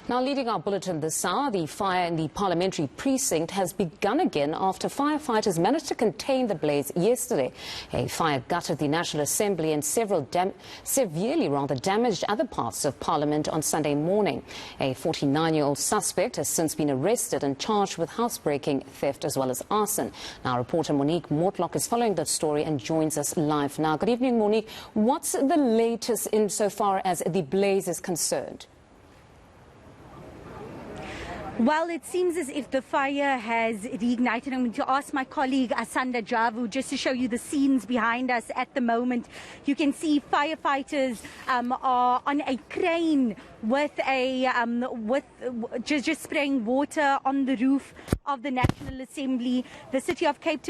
Now, leading our bulletin this hour, the fire in the Parliamentary precinct has begun again after firefighters managed to contain the blaze yesterday. A fire gutted the National Assembly and severely damaged other parts of Parliament on Sunday morning. A 49-year-old suspect has since been arrested and charged with housebreaking, theft as well as arson. Now, reporter Monique Mortlock is following that story and joins us live now. Good evening, Monique. What's the latest insofar as the blaze is concerned? Well, it seems as if the fire has reignited. I'm going to ask my colleague Asanda Javu just to show you the scenes behind us at the moment. You can see firefighters are on a crane with just spraying water on the roof of the National Assembly. The City of Cape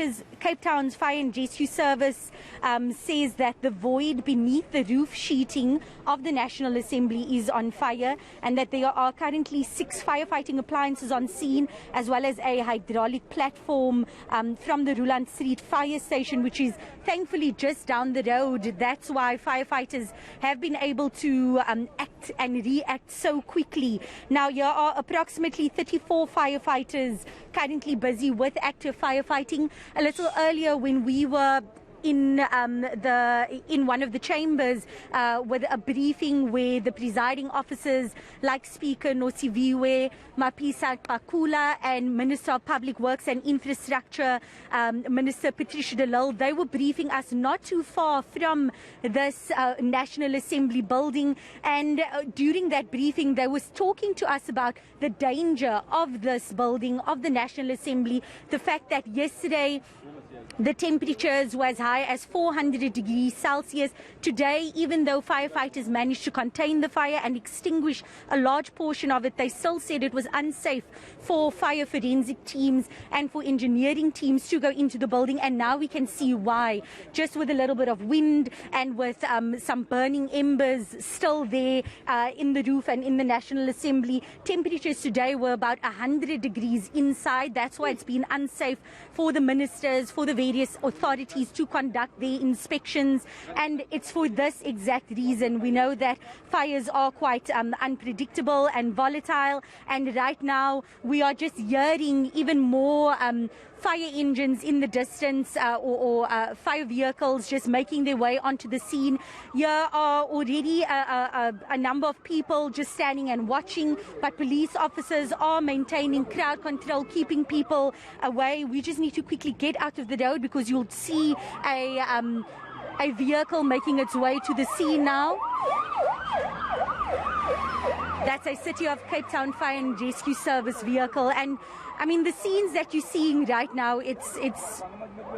Town's Fire and Rescue Service says that the void beneath the roof sheeting of the National Assembly is on fire, and that there are currently 6 firefighting appliances on scene, as well as a hydraulic platform from the Ruland Street fire station, which is thankfully just down the road. That's why firefighters have been able to act and react so quickly. Now, here are approximately 34 firefighters currently busy with active firefighting. A little earlier, when we were in one of the chambers with a briefing where the presiding officers like Speaker Nosiviwe Mapisa Pakula and Minister of Public Works and Infrastructure, Minister Patricia de Lille, they were briefing us not too far from this National Assembly building, and during that briefing they was talking to us about the danger of this building, of the National Assembly, the fact that yesterday the temperatures were as high as 400 degrees Celsius. Today, even though firefighters managed to contain the fire and extinguish a large portion of it, they still said it was unsafe for fire forensic teams and for engineering teams to go into the building. And now we can see why. Just with a little bit of wind and with some burning embers still there in the roof and in the National Assembly, temperatures today were about 100 degrees inside. That's why it's been unsafe for the ministers, for the various authorities to conduct their inspections, and it's for this exact reason. We know that fires are quite unpredictable and volatile, and right now we are just hearing even more fire engines in the distance or fire vehicles just making their way onto the scene. Here are already a number of people just standing and watching, but police officers are maintaining crowd control, keeping people away. We just need to quickly get out of the road because you'll see a vehicle making its way to the scene now. That's a City of Cape Town Fire and Rescue Service vehicle, and I mean, the scenes that you're seeing right now, it's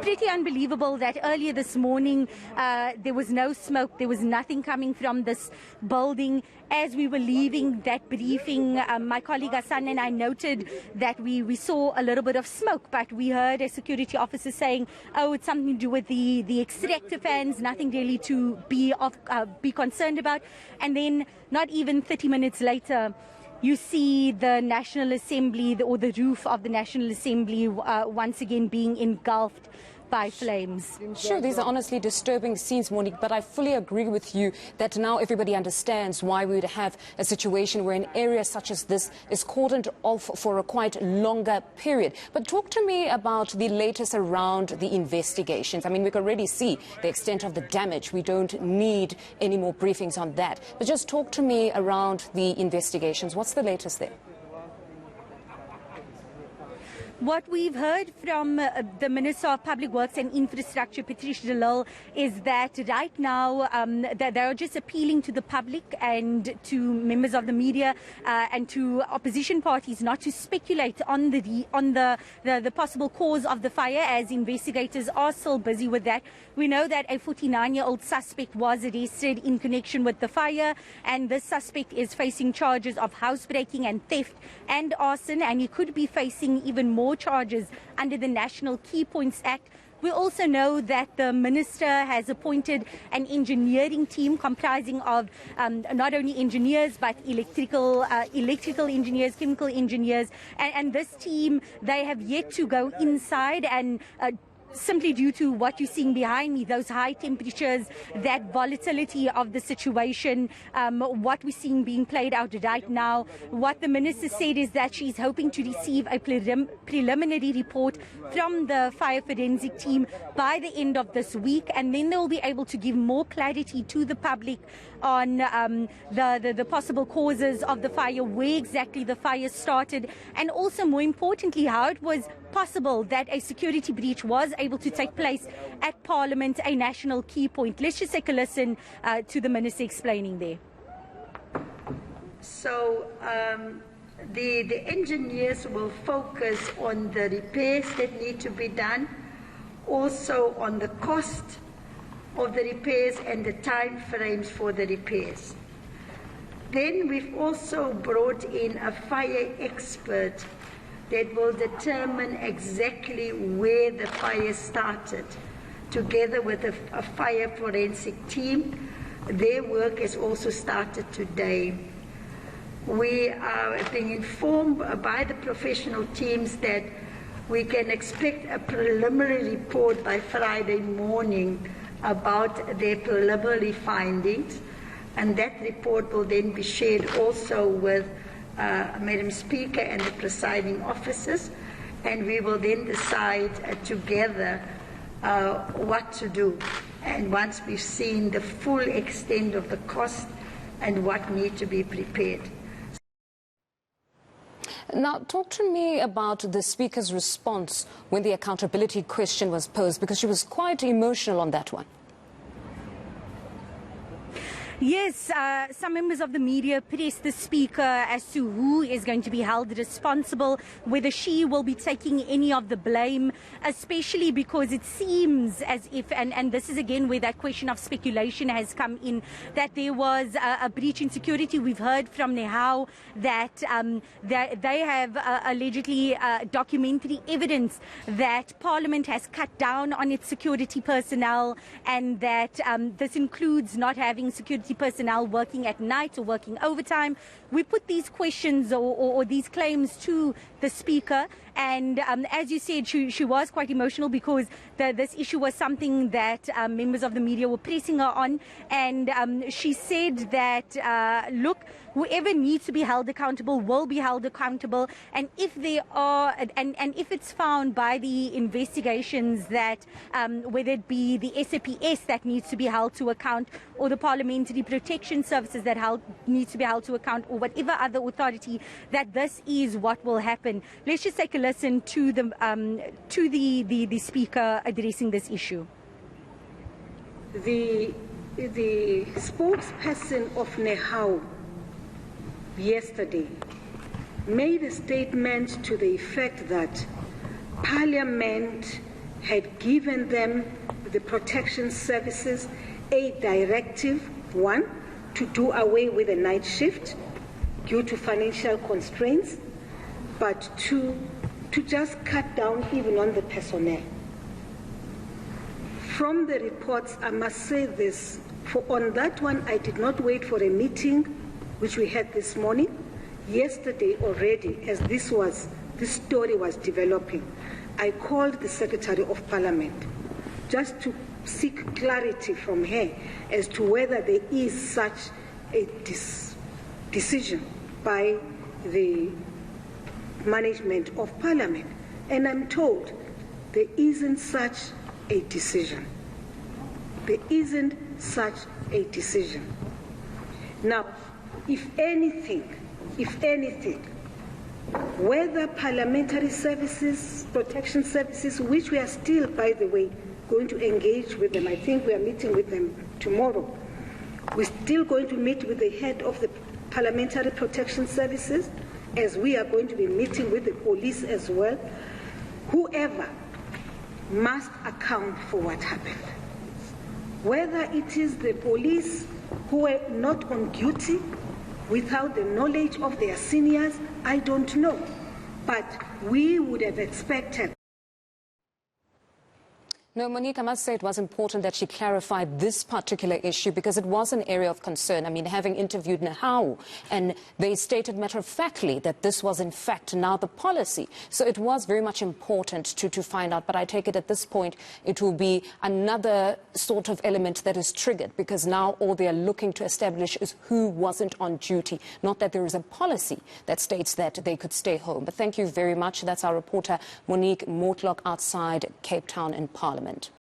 pretty unbelievable that earlier this morning there was no smoke, there was nothing coming from this building. As we were leaving that briefing, my colleague Hassan and I noted that we saw a little bit of smoke, but we heard a security officer saying, oh, it's something to do with the extractor fans, nothing really to be concerned about. And then not even 30 minutes later, you see the National Assembly, or the roof of the National Assembly once again being engulfed by flames. Sure, these are honestly disturbing scenes, Monique, but I fully agree with you that now everybody understands why we would have a situation where an area such as this is cordoned off for a quite longer period. But talk to me about the latest around the investigations. I mean, we can already see the extent of the damage. We don't need any more briefings on that. But just talk to me around the investigations. What's the latest there? What we've heard from the Minister of Public Works and Infrastructure, Patricia de Lille, is that right now that they are just appealing to the public and to members of the media and to opposition parties not to speculate on the possible cause of the fire, as investigators are still busy with that. We know that a 49-year-old suspect was arrested in connection with the fire, and this suspect is facing charges of housebreaking and theft and arson, and he could be facing even more charges under the National Key Points Act. We also know that the minister has appointed an engineering team comprising of not only engineers but electrical engineers, chemical engineers, and this team, they have yet to go inside and simply due to what you're seeing behind me, those high temperatures, that volatility of the situation, what we're seeing being played out right now. What the minister said is that she's hoping to receive a preliminary report from the fire forensic team by the end of this week, and then they'll be able to give more clarity to the public on the possible causes of the fire, where exactly the fire started, and also, more importantly, how it was possible that a security breach was able to take place at Parliament, a national key point. Let's just take a listen to the minister explaining there. So the engineers will focus on the repairs that need to be done, also on the cost of the repairs and the time frames for the repairs. Then we've also brought in a fire expert that will determine exactly where the fire started, together with a fire forensic team. Their work has also started today. We are being informed by the professional teams that we can expect a preliminary report by Friday morning about their preliminary findings, and that report will then be shared also with Madam Speaker and the presiding officers, and we will then decide together what to do. And once we've seen the full extent of the cost and what need to be prepared. Now, talk to me about the Speaker's response when the accountability question was posed, because she was quite emotional on that one. Yes, some members of the media pressed the Speaker as to who is going to be held responsible, whether she will be taking any of the blame, especially because it seems as if, and this is again where that question of speculation has come in, that there was a breach in security. We've heard from Nehau that they have allegedly documentary evidence that Parliament has cut down on its security personnel, and that this includes not having security personnel working at night or working overtime. We put these questions or these claims to the Speaker, and as you said, she was quite emotional because this issue was something that members of the media were pressing her on, and she said that, look, whoever needs to be held accountable will be held accountable, and if they are, and if it's found by the investigations that whether it be the SAPS that needs to be held to account, or the Parliamentary Protection Services that needs to be held to account, or whatever other authority, that this is what will happen. Let's just take a listen to the Speaker addressing this issue. The spokesperson of Nehau yesterday made a statement to the effect that Parliament had given them, the protection services, a directive, one, to do away with the night shift due to financial constraints, but two, to just cut down even on the personnel. From the reports, I must say this, on that one, I did not wait for a meeting, which we had this morning. Yesterday already, as this story was developing, I called the Secretary of Parliament just to seek clarity from her as to whether there is such a decision by the management of Parliament. And I'm told there isn't such a decision. There isn't such a decision. Now, if anything, whether parliamentary services, protection services, which we are still, by the way, going to engage with them. I think we are meeting with them tomorrow. We're still going to meet with the head of the Parliamentary Protection Services, as we are going to be meeting with the police as well. Whoever must account for what happened. Whether it is the police who were not on duty without the knowledge of their seniors, I don't know. But we would have expected. No, Monique, I must say it was important that she clarified this particular issue because it was an area of concern. I mean, having interviewed Nahau, and they stated matter-of-factly that this was in fact now the policy. So it was very much important to find out. But I take it at this point it will be another sort of element that is triggered, because now all they are looking to establish is who wasn't on duty, not that there is a policy that states that they could stay home. But thank you very much. That's our reporter Monique Mortlock outside Cape Town in Parliament.